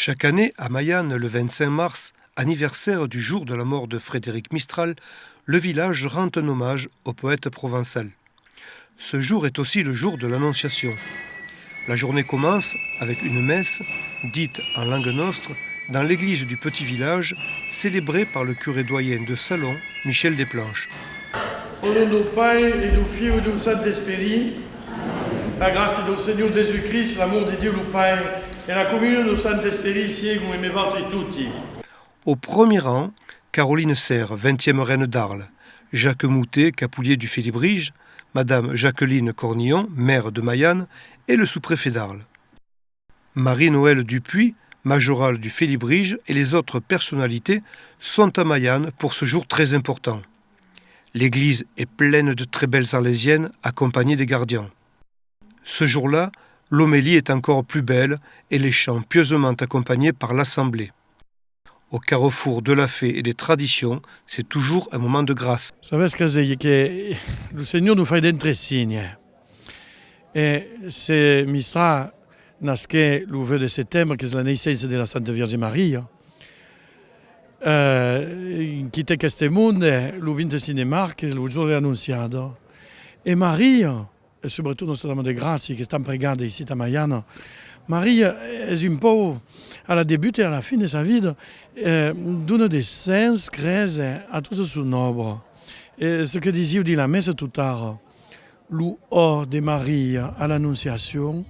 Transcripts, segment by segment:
Chaque année, à Mayenne, le 25 mars, anniversaire du jour de la mort de Frédéric Mistral, le village rend un hommage au poète provençal. Ce jour est aussi le jour de l'Annonciation. La journée commence avec une messe, dite en langue nostre, dans l'église du petit village, célébrée par le curé doyen de Salon, Michel Desplanches. Au nom du Père et du Fils et du Saint-Esprit, la grâce du Seigneur Jésus-Christ, l'amour de Dieu le Père et la communion du Saint-Esprit siegano e vostri tutti. Au premier rang, Caroline Serre, 20e reine d'Arles, Jacques Moutet, capoulier du Félibrige, Madame Jacqueline Cornillon, maire de Mayenne, et le sous-préfet d'Arles. Marie-Noël Dupuis, majorale du Félibrige, et les autres personnalités sont à Mayenne pour ce jour très important. L'église est pleine de très belles arlésiennes accompagnées des gardiens. Ce jour-là, l'homélie est encore plus belle et les chants pieusement accompagnés par l'assemblée. Au carrefour de la fée et des traditions, c'est toujours un moment de grâce. Sapete che il Signore nous fait dentro signes. E se Mistral nasce le 2 settembre, che è la nascenza della Santa Vergine Maria, in questo mondo, il 25 marzo, che è il giorno dell'Annunziata. E Maria, e soprattutto Nostra Dama de Grazie, che sta pregando ici a Mayenne, Maria è un po' alla début et à la fin de sa vie d'une des saints grâces à tout son œuvre. Et ce que disait dit la messe tout tard, l'o de Maria à l'Annonciation,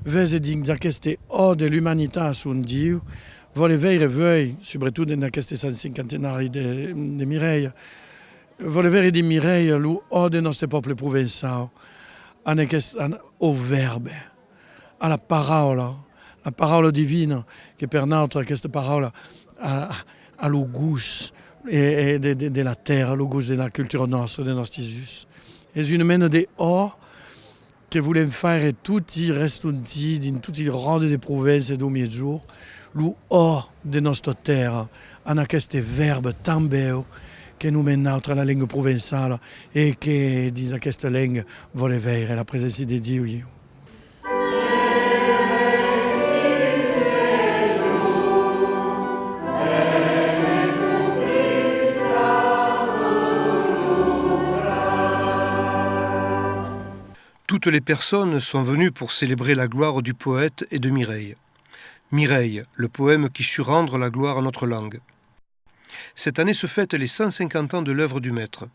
vese da queste o de l'umanità a son Dio, vuole vere voi, soprattutto in questi 150 di Mireille, vuole vere di Mireille, l'o del nostro popolo provençal, au verbe, alla parola divina, che per notre questa parola ha lo gusto della terra, lo gusto della cultura nostra, del nostro Gesù. È una mena di o che vogliamo fare tutti i restanti, in tutti i randi di province d'ogni giorno, lo o della nostra terra, hanno questo verbo tan bello che noi meniamo tra la lingua provençale e che in questa lingua vuole avere la presenza di Dio. Toutes les personnes sont venues pour célébrer la gloire du poète et de Mireille. Mireille, le poème qui sut rendre la gloire à notre langue. Cette année se fêtent les 150 ans de l'œuvre du maître.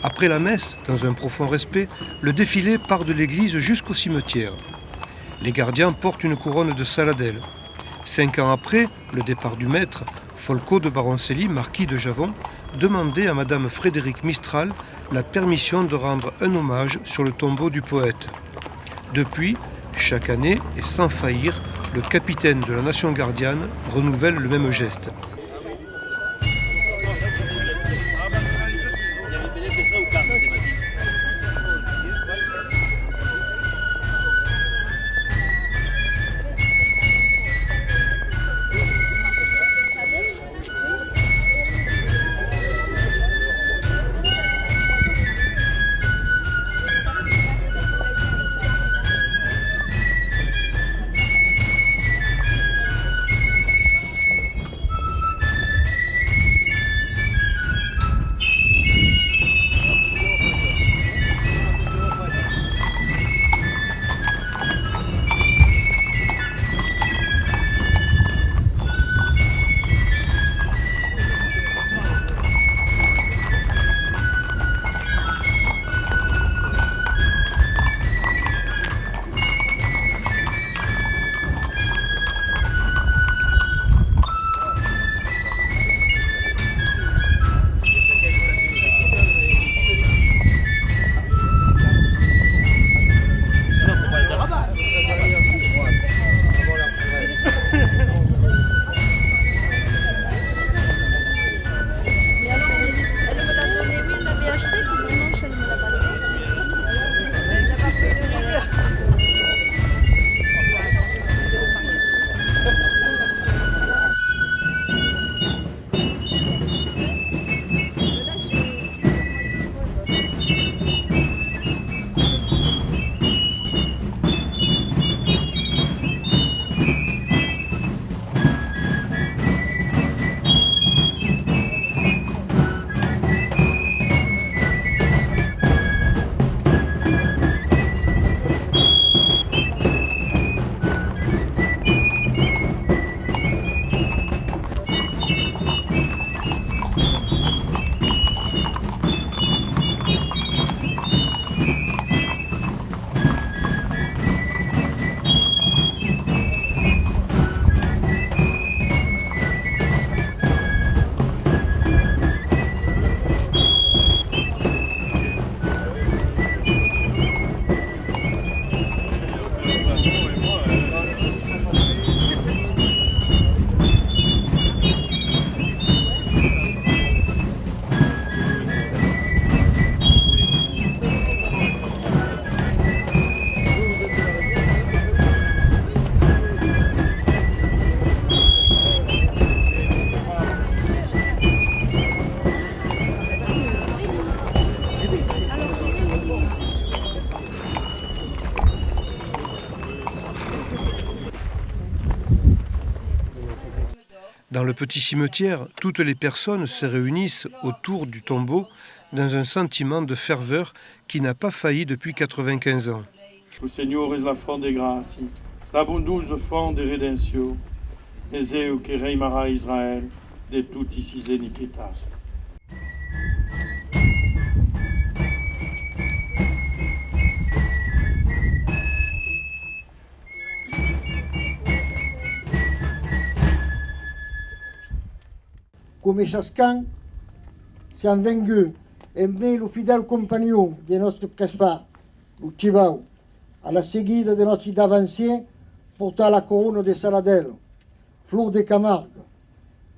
Après la messe, dans un profond respect, le défilé part de l'église jusqu'au cimetière. Les gardiens portent une couronne de saladelle. 5 ans après le départ du maître, Folco de Baroncelli, marquis de Javon, demandait à Madame Frédéric Mistral la permission de rendre un hommage sur le tombeau du poète. Depuis, chaque année, et sans faillir, le capitaine de la nation gardienne renouvelle le même geste. le petit cimetière, toutes les personnes se réunissent autour du tombeau dans un sentiment de ferveur qui n'a pas failli depuis 95 ans. O Senhor és la fonte de graça, l'abondouze fonte de redenção, és eu que reimará Israel de tutti sis iniquitas. Come chacun s'en vengu et met le fidèle compagnon de notre prespa, le Tibau, à la seguida de notre avancée porta la couronne de Saladel, fleur de Camargue,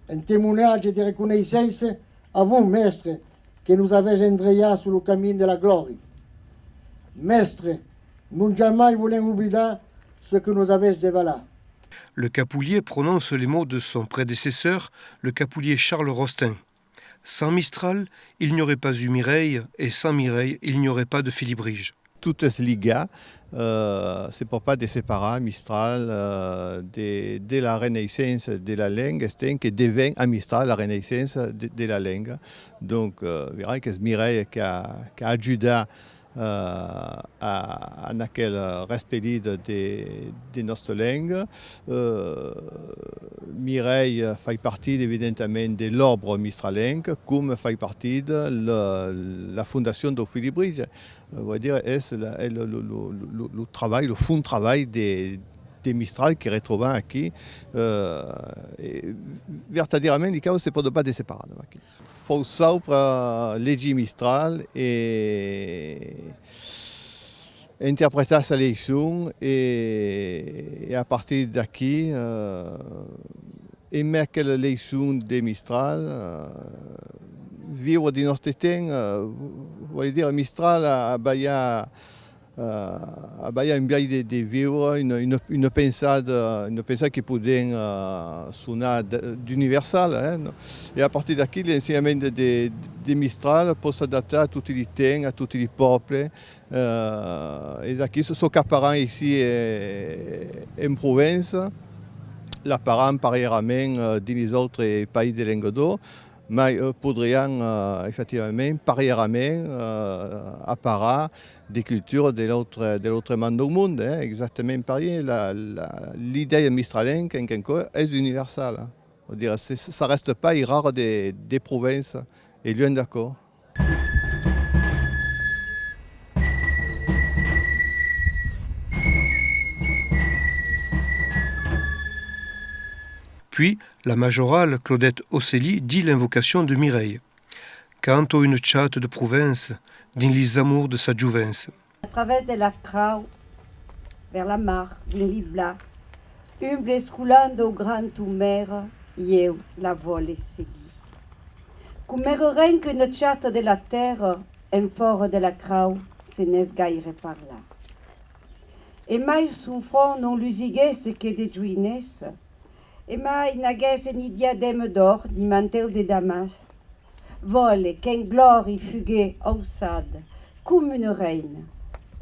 un témoignage de reconnaissance à vous, maître, que nous avez endrayés sur le chemin de la gloire. Maître, nous jamais voulons oublier ce que nous avez dévalé. Le capoulier prononce les mots de son prédécesseur, le capoulier Charles Rostin. Sans Mistral, il n'y aurait pas eu Mireille, et sans Mireille, il n'y aurait pas de Félibrige. Toutes les ligas, c'est pour pas de séparer Mistral de la renaissance de la langue, c'est que devient à Mistral la renaissance de la langue. Donc, vous verrez que c'est Mireille qui a ajudé a naquele respelida de nostra língua. Mireille fait partie évidemment de l'ordre mistralenc, comme fait partie de la fondation de Félibrige. On va dire c'est le travail, le fond de travail des Mistral qui retrouvons ici. Verdaderament, les cas, c'est pour ne pas se séparer. Il faut savoir légir Mistral et interpréter sa leçon et à partir d'ici, aimer quelle leçon de Mistral, vivre de notre temps, vous voulez dire Mistral à Bahia. Un biais de vivre une pensée qui pouvait sonner d'universal. Et à partir d'ici, l'enseignement de Mistral peut s'adapter à tous les temps, à tous les peuples. Et ici, ce sont qu'apparents ici en province, l'apparent pareillement dans les autres pays de Languedoc. Mais podrien effectivement pareillement apparer des cultures de l'autre monde du monde, exactement pareil. L'idée mistralenque est universelle. Ça ne reste pas rare des provinces, et loin d'accord. Puis, la majorale Claudette Osselli dit l'invocation de Mireille. Canto une chatte de province, din les amours de sa jouvence. À travers de la crau, vers la mar, din l'ibla, humble esculando au grand tumère, eu la vole segui. Coumereren qu'une chatte de la terre, en fort de la crau, se n'est gaire par là. Et mai son front non lusiguait ce que de juinesse, et mai n'aguesse ni diadème d'or, ni manteau de damas. Vole qu'en gloire fuguait haussade, comme une reine,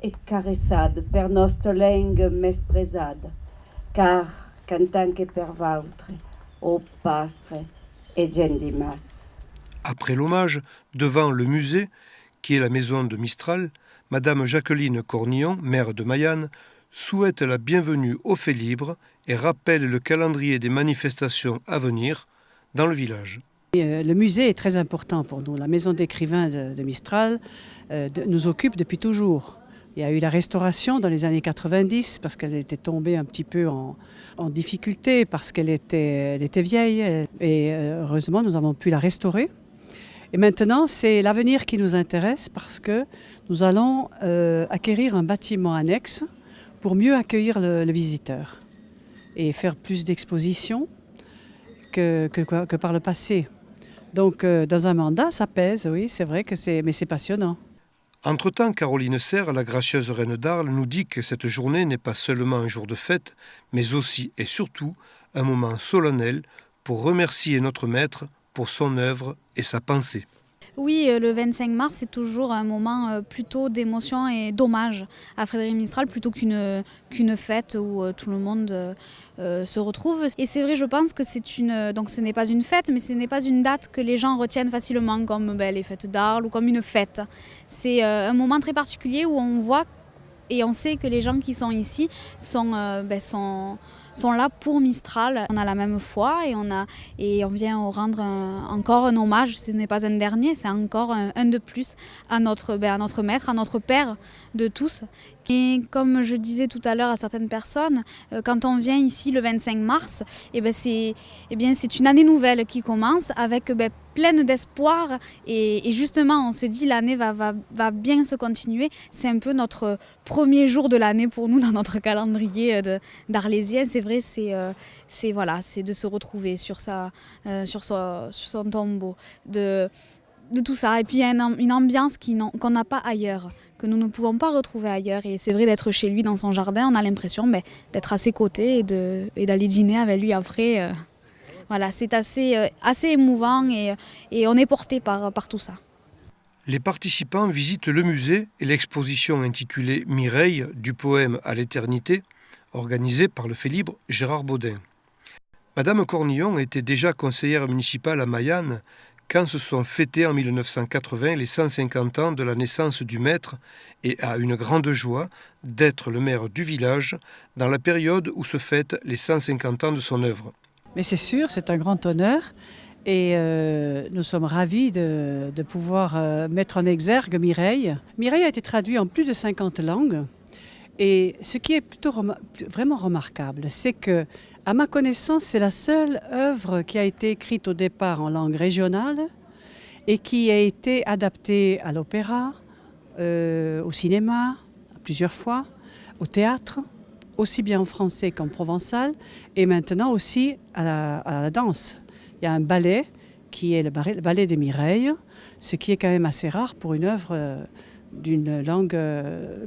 et caressade per nostre langue mespresade, car qu'en tant que per vautre, au pastre et gendimas. Après l'hommage, devant le musée, qui est la maison de Mistral, Madame Jacqueline Cornillon, maire de Mayenne, souhaite la bienvenue aux faits libres et rappelle le calendrier des manifestations à venir dans le village. Le musée est très important pour nous. La maison d'écrivains de Mistral nous occupe depuis toujours. Il y a eu la restauration dans les années 90 parce qu'elle était tombée un petit peu en difficulté, parce qu'elle était vieille. Et heureusement, nous avons pu la restaurer. Et maintenant, c'est l'avenir qui nous intéresse parce que nous allons acquérir un bâtiment annexe pour mieux accueillir le visiteur et faire plus d'expositions que par le passé. Donc, dans un mandat, ça pèse, oui, c'est vrai que mais c'est passionnant. Entre-temps, Caroline Serre, la gracieuse reine d'Arles, nous dit que cette journée n'est pas seulement un jour de fête, mais aussi et surtout un moment solennel pour remercier notre maître pour son œuvre et sa pensée. Oui, le 25 mars, c'est toujours un moment plutôt d'émotion et d'hommage à Frédéric Mistral plutôt qu'une fête où tout le monde se retrouve. Et c'est vrai, je pense que donc ce n'est pas une fête, mais ce n'est pas une date que les gens retiennent facilement comme les fêtes d'Arles ou comme une fête. C'est un moment très particulier où on voit et on sait que les gens qui sont ici sont là pour Mistral. On a la même foi et on vient rendre encore un hommage. Ce n'est pas un dernier, c'est encore un de plus à notre maître, à notre père de tous. Et comme je disais tout à l'heure à certaines personnes, quand on vient ici le 25 mars, c'est une année nouvelle qui commence avec pleine d'espoir et justement on se dit l'année va bien se continuer. C'est un peu notre premier jour de l'année pour nous dans notre calendrier d'Arlésien. C'est vrai, c'est de se retrouver sur son tombeau, de tout ça. Et puis il y a une ambiance qu'on n'a pas ailleurs, que nous ne pouvons pas retrouver ailleurs. Et c'est vrai, d'être chez lui dans son jardin, on a l'impression d'être à ses côtés et d'aller dîner avec lui après. Voilà, c'est assez émouvant et on est porté par tout ça. Les participants visitent le musée et l'exposition intitulée Mireille, du poème à l'éternité, organisée par le félibre Gérard Baudin. Madame Cornillon était déjà conseillère municipale à Mayanne quand se sont fêtés en 1980 les 150 ans de la naissance du maître et a une grande joie d'être le maire du village dans la période où se fêtent les 150 ans de son œuvre. Mais c'est sûr, c'est un grand honneur et nous sommes ravis de pouvoir mettre en exergue Mireille. Mireille a été traduit en plus de 50 langues et ce qui est vraiment remarquable, c'est que, à ma connaissance, c'est la seule œuvre qui a été écrite au départ en langue régionale et qui a été adaptée à l'opéra, au cinéma, plusieurs fois, au théâtre, aussi bien en français qu'en provençal, et maintenant aussi à la danse. Il y a un ballet qui est le ballet de Mireille, ce qui est quand même assez rare pour une œuvre d'une langue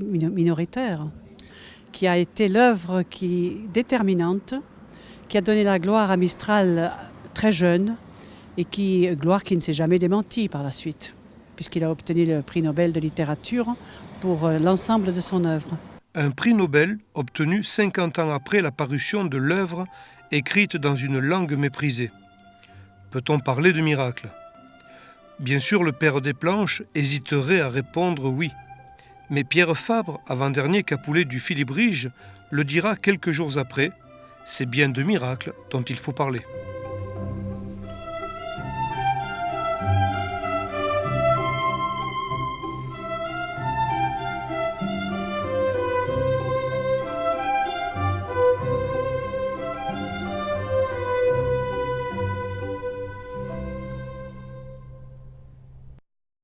minoritaire, qui a été l'œuvre déterminante, qui a donné la gloire à Mistral très jeune, et gloire qui ne s'est jamais démentie par la suite, puisqu'il a obtenu le prix Nobel de littérature pour l'ensemble de son œuvre. Un prix Nobel obtenu 50 ans après la parution de l'œuvre écrite dans une langue méprisée. Peut-on parler de miracle ? Bien sûr, le père des planches hésiterait à répondre oui. Mais Pierre Fabre, avant-dernier Capoulé du Félibrige, le dira quelques jours après, c'est bien de miracle dont il faut parler.